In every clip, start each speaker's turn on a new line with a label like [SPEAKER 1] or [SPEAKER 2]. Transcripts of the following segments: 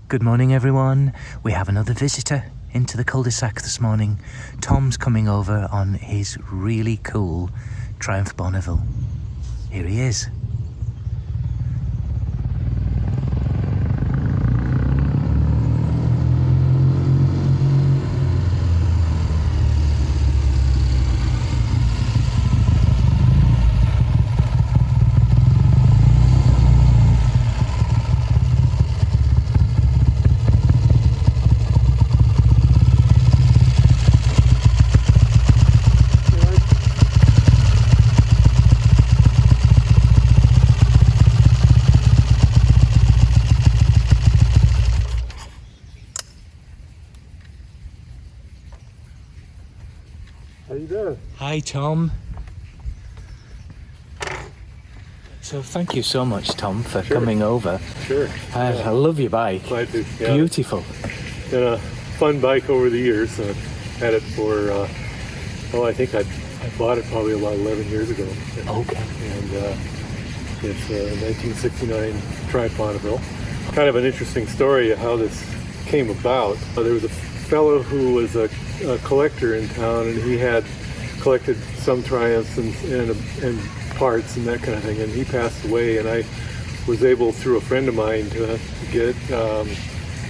[SPEAKER 1] Good morning, everyone. We have another visitor into the cul-de-sac this morning. Tom's coming over on his really cool Triumph Bonneville. Here he is.
[SPEAKER 2] How you doing?
[SPEAKER 1] Hi, Tom. So thank you so much, Tom, for coming over.
[SPEAKER 2] Sure.
[SPEAKER 1] I love your bike.
[SPEAKER 2] Glad to. Yeah.
[SPEAKER 1] Beautiful.
[SPEAKER 2] Been a fun bike over the years. Had it for, I think I bought it probably about 11 years ago.
[SPEAKER 1] Okay.
[SPEAKER 2] And it's a 1969 Triumph Bonneville. Kind of an interesting story of how this came about. There was a fellow who was a collector in town, and he had collected some Triumphs and parts and that kind of thing, and he passed away, and I was able, through a friend of mine, to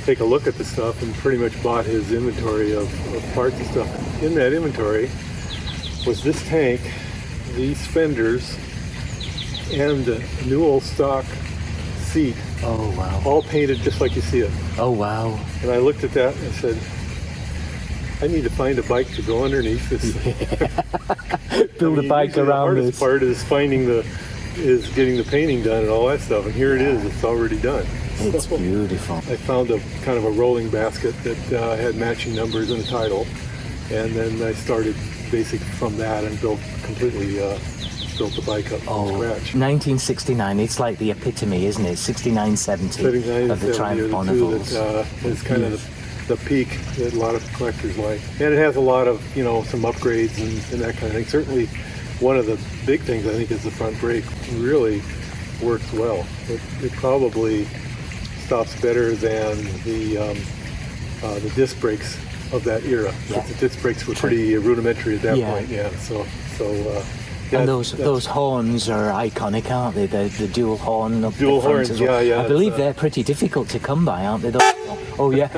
[SPEAKER 2] take a look at the stuff, and pretty much bought his inventory of parts and stuff. In that inventory was this tank, these fenders, and a new old stock seat.
[SPEAKER 1] Oh, wow.
[SPEAKER 2] All painted just like you see it.
[SPEAKER 1] Oh, wow.
[SPEAKER 2] And I looked at that and I said, I need to find a bike to go underneath this.
[SPEAKER 1] Build a bike around
[SPEAKER 2] this.
[SPEAKER 1] this.
[SPEAKER 2] The hardest part is getting the painting done and all that stuff. And here it is. It's already done.
[SPEAKER 1] It's beautiful.
[SPEAKER 2] I found a kind of a rolling basket that had matching numbers and a title. And then I started basically from that and built the bike up from scratch.
[SPEAKER 1] 1969, it's like the epitome, isn't it? 69-70 of the Triumph Bonneville.
[SPEAKER 2] Is kind of the peak that a lot of collectors like. And it has a lot of, some upgrades and that kind of thing. Certainly one of the big things I think is the front brake. It really works well. It probably stops better than the disc brakes of that era.
[SPEAKER 1] Yeah.
[SPEAKER 2] The disc brakes were pretty rudimentary at that point. Yeah. So
[SPEAKER 1] and those horns are iconic, aren't they? The dual horn up
[SPEAKER 2] dual
[SPEAKER 1] the front
[SPEAKER 2] horns,
[SPEAKER 1] as well.
[SPEAKER 2] yeah.
[SPEAKER 1] I believe they're pretty difficult to come by, aren't they? Oh yeah,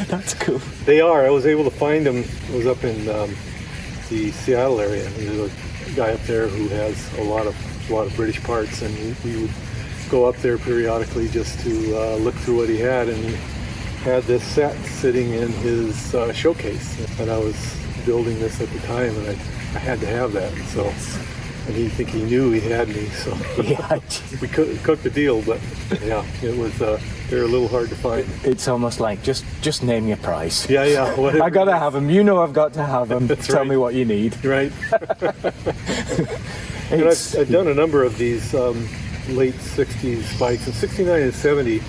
[SPEAKER 1] that's cool.
[SPEAKER 2] They are. I was able to find them. I was up in the Seattle area. There's a guy up there who has a lot of British parts, and we would go up there periodically just to look through what he had. And he had this set sitting in his showcase, and I was building this at the time, and I had to have that. So, and he knew he had me. So we cooked the deal, but yeah, it was. They're a little hard to find.
[SPEAKER 1] It's almost like just name your price.
[SPEAKER 2] Yeah.
[SPEAKER 1] I gotta have them. I've got to have them. Tell me what you need.
[SPEAKER 2] Right. And I've done a number of these late 60s bikes, and 69 and 70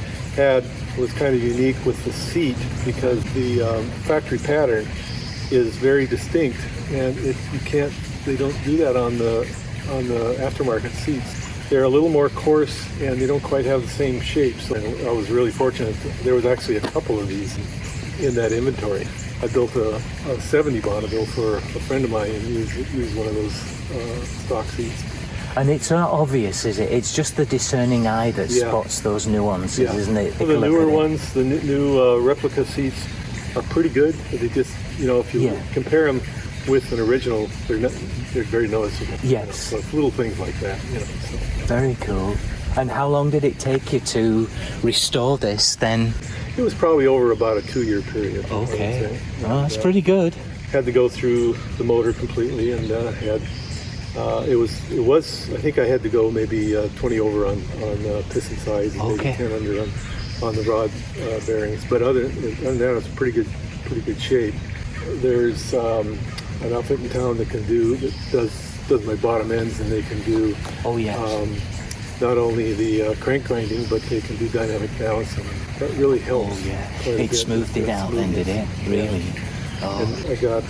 [SPEAKER 2] was kind of unique with the seat because the factory pattern is very distinct, and they don't do that on the aftermarket seats. They're a little more coarse, and they don't quite have the same shape. So I was really fortunate. There was actually a couple of these in that inventory. I built a 70 Bonneville for a friend of mine, and used one of those stock seats.
[SPEAKER 1] And it's not obvious, is it? It's just the discerning eye that spots those nuances, isn't it?
[SPEAKER 2] Well, the newer ones, the new replica seats are pretty good. They just, if you compare them with an original, they're very noticeable.
[SPEAKER 1] Yes.
[SPEAKER 2] So it's little things like that. So.
[SPEAKER 1] Very cool. And how long did it take you to restore this then?
[SPEAKER 2] It was probably over about a 2-year period.
[SPEAKER 1] Okay. Well, that's pretty good.
[SPEAKER 2] Had to go through the motor completely, and it was. I think I had to go maybe 20 over on piston sides, and maybe 10 under on the rod bearings. But other than that, it's pretty good shape. There's an outfit in town that does my bottom ends, and they can do not only the crank grinding, but they can do dynamic balancing. That really helps.
[SPEAKER 1] Oh yeah, it smoothed it out then, did it? Really?
[SPEAKER 2] Yeah. And I got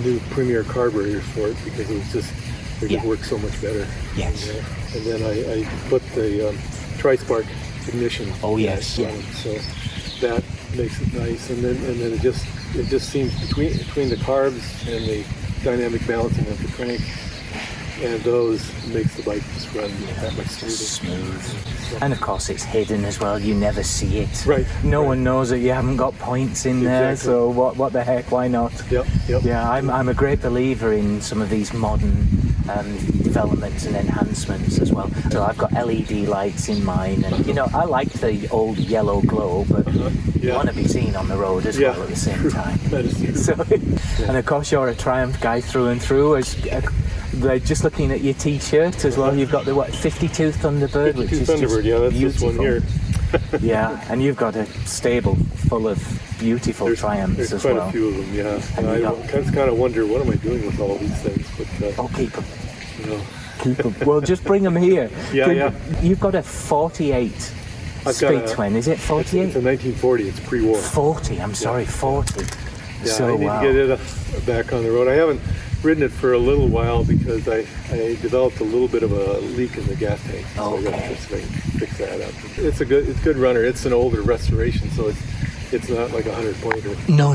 [SPEAKER 2] new premier carburetors for it because it was just They just work so much better.
[SPEAKER 1] Yes.
[SPEAKER 2] And then I put the Tri-Spark ignition.
[SPEAKER 1] Oh yes, yeah.
[SPEAKER 2] So that makes it nice, and then it just seems between the carbs and the dynamic balancing of the crank and those makes the bike just run that much smoother.
[SPEAKER 1] Smooth. And of course it's hidden as well, you never see it.
[SPEAKER 2] Right.
[SPEAKER 1] No one knows that you haven't got points in there, so what the heck, why not?
[SPEAKER 2] Yep.
[SPEAKER 1] Yeah, I'm a great believer in some of these modern developments and enhancements as well. So I've got LED lights in mine, and you know, I like the old yellow glow, but you want to be seen on the road as well at the same time.
[SPEAKER 2] That is true.
[SPEAKER 1] So, and of course you're a Triumph guy through and through. They're just looking at your t-shirt as well. You've got the 52 Thunderbird, which is
[SPEAKER 2] Thunderbird,
[SPEAKER 1] just
[SPEAKER 2] that's
[SPEAKER 1] beautiful.
[SPEAKER 2] this one here.
[SPEAKER 1] Yeah, and you've got a stable full of beautiful Triumphs
[SPEAKER 2] there's
[SPEAKER 1] as
[SPEAKER 2] quite
[SPEAKER 1] well.
[SPEAKER 2] a few of them, yeah.
[SPEAKER 1] And
[SPEAKER 2] I kind of wonder, what am I doing with all these things? But
[SPEAKER 1] Oh, keep them.
[SPEAKER 2] you know,
[SPEAKER 1] Keep them. Well, just bring them here.
[SPEAKER 2] Yeah.
[SPEAKER 1] You've got a 48
[SPEAKER 2] I've
[SPEAKER 1] speed
[SPEAKER 2] got
[SPEAKER 1] twin. Is it 48?
[SPEAKER 2] it's a 1940. It's pre-war.
[SPEAKER 1] 40. I'm sorry, 40.
[SPEAKER 2] Yeah,
[SPEAKER 1] So
[SPEAKER 2] I need
[SPEAKER 1] wow.
[SPEAKER 2] to get it back on the road. I haven't ridden it for a little while because I developed a little bit of a leak in the gas tank. So I got to fix that up. It's a good runner. It's an older restoration, so it's not like a 100-pointer.
[SPEAKER 1] No.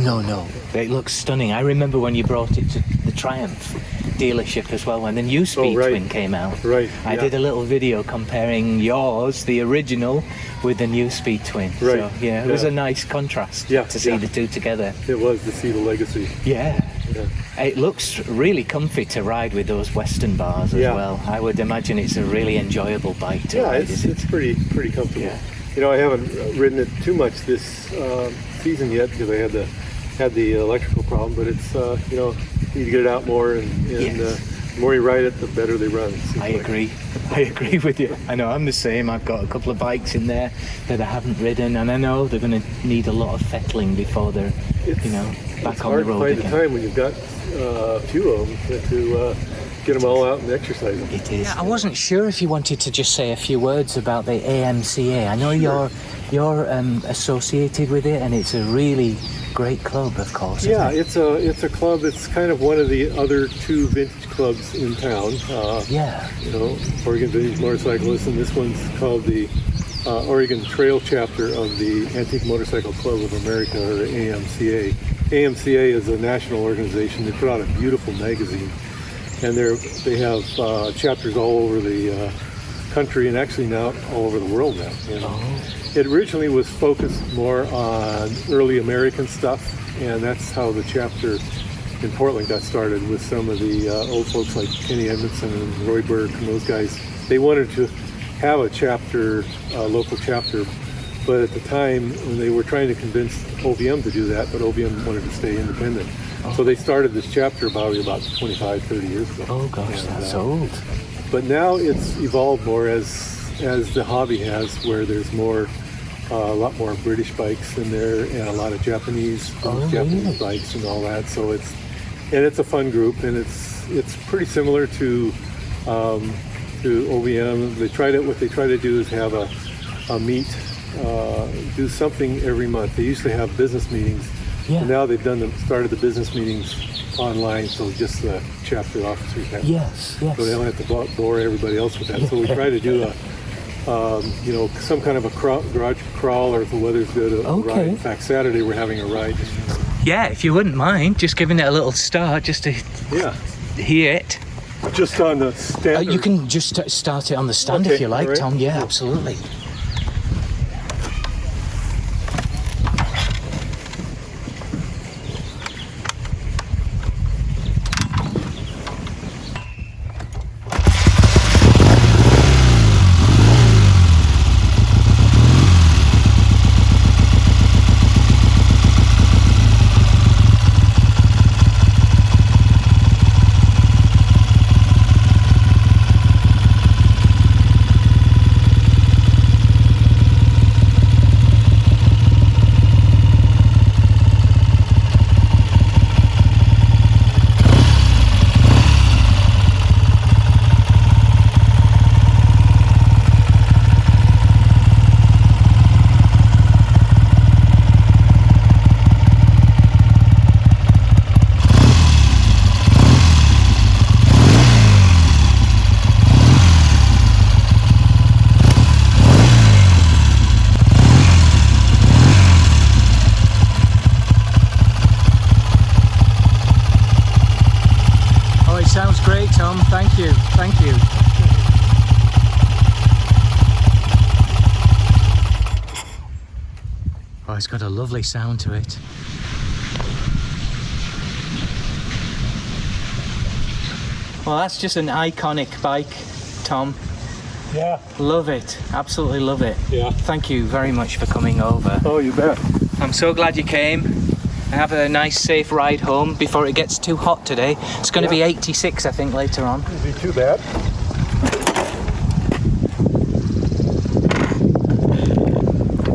[SPEAKER 1] It looks stunning. I remember when you brought it to the Triumph dealership as well, when the new Speed Twin came out.
[SPEAKER 2] Right.
[SPEAKER 1] I did a little video comparing yours, the original, with the new Speed Twin.
[SPEAKER 2] Right.
[SPEAKER 1] So yeah, it was a nice contrast to see the two together.
[SPEAKER 2] It was, to see the legacy.
[SPEAKER 1] Yeah.
[SPEAKER 2] Yeah.
[SPEAKER 1] It looks really comfy to ride with those Western bars as well. I would imagine it's a really enjoyable bike to ride.
[SPEAKER 2] It's pretty comfortable.
[SPEAKER 1] Yeah.
[SPEAKER 2] You know, I haven't ridden it too much this season yet because I had the electrical problem, but it's you know, you need to get it out more, and the more you ride it, the better they run.
[SPEAKER 1] I agree with you. I know, I'm the same. I've got a couple of bikes in there that I haven't ridden, and I know they're going to need a lot of fettling before they're back on the road again.
[SPEAKER 2] It's hard to find the time when you've got a few of them to get them all out and exercise them.
[SPEAKER 1] It is. Yeah, I wasn't sure if you wanted to just say a few words about the AMCA. I know you're associated with it, and it's a really great club, of course.
[SPEAKER 2] Yeah, it's a club. It's kind of one of the other two vintage clubs in town. You know, Oregon Vintage Motorcyclists, and this one's called the Oregon Trail Chapter of the Antique Motorcycle Club of America, or AMCA. AMCA is a national organization. They put out a beautiful magazine, and they have chapters all over the country, and actually now all over the world now. You know? It originally was focused more on early American stuff, and that's how the chapter in Portland got started, with some of the old folks like Kenny Edmondson and Roy Burke and those guys. They wanted to have a chapter, a local chapter, but at the time when they were trying to convince OVM to do that, but OVM wanted to stay independent. So they started this chapter probably about 25, 30 years ago.
[SPEAKER 1] Oh gosh, that's old.
[SPEAKER 2] But now it's evolved more as the hobby has,
[SPEAKER 1] Oh,
[SPEAKER 2] where there's a lot more British bikes in there, and a lot of Japanese bikes and all that. So it's a fun group, and it's pretty similar to OVM. What they try to do is have a meet, do something every month. They used to have business meetings, and now they've started the business meetings online, so just the chapter officers have.
[SPEAKER 1] Yes.
[SPEAKER 2] So they don't have to bore everybody else with that. So we try to do some kind of a garage crawl, or if the weather's good, a ride. In fact, Saturday we're having a ride.
[SPEAKER 1] Yeah, if you wouldn't mind, just giving it a little start, just to hear it.
[SPEAKER 2] Just on the stand.
[SPEAKER 1] You can just start it on the stand if you like, right. Tom. Yeah, absolutely. you, thank you. Oh, it's got a lovely sound to it. Well, that's just an iconic bike, Tom.
[SPEAKER 2] Yeah.
[SPEAKER 1] Love it, absolutely love it.
[SPEAKER 2] Yeah.
[SPEAKER 1] Thank you very much for coming over.
[SPEAKER 2] Oh, you bet.
[SPEAKER 1] I'm so glad you came. Have a nice safe ride home before it gets too hot today. It's going to be 86, I think, later on.
[SPEAKER 2] Wouldn't be too bad.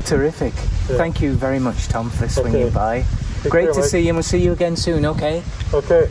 [SPEAKER 1] Terrific.
[SPEAKER 2] Yeah.
[SPEAKER 1] Thank you very much, Tom, for swinging
[SPEAKER 2] Okay.
[SPEAKER 1] by.
[SPEAKER 2] Take
[SPEAKER 1] Great
[SPEAKER 2] care,
[SPEAKER 1] to
[SPEAKER 2] Mike.
[SPEAKER 1] see you, and we'll see you again soon, okay?
[SPEAKER 2] Okay.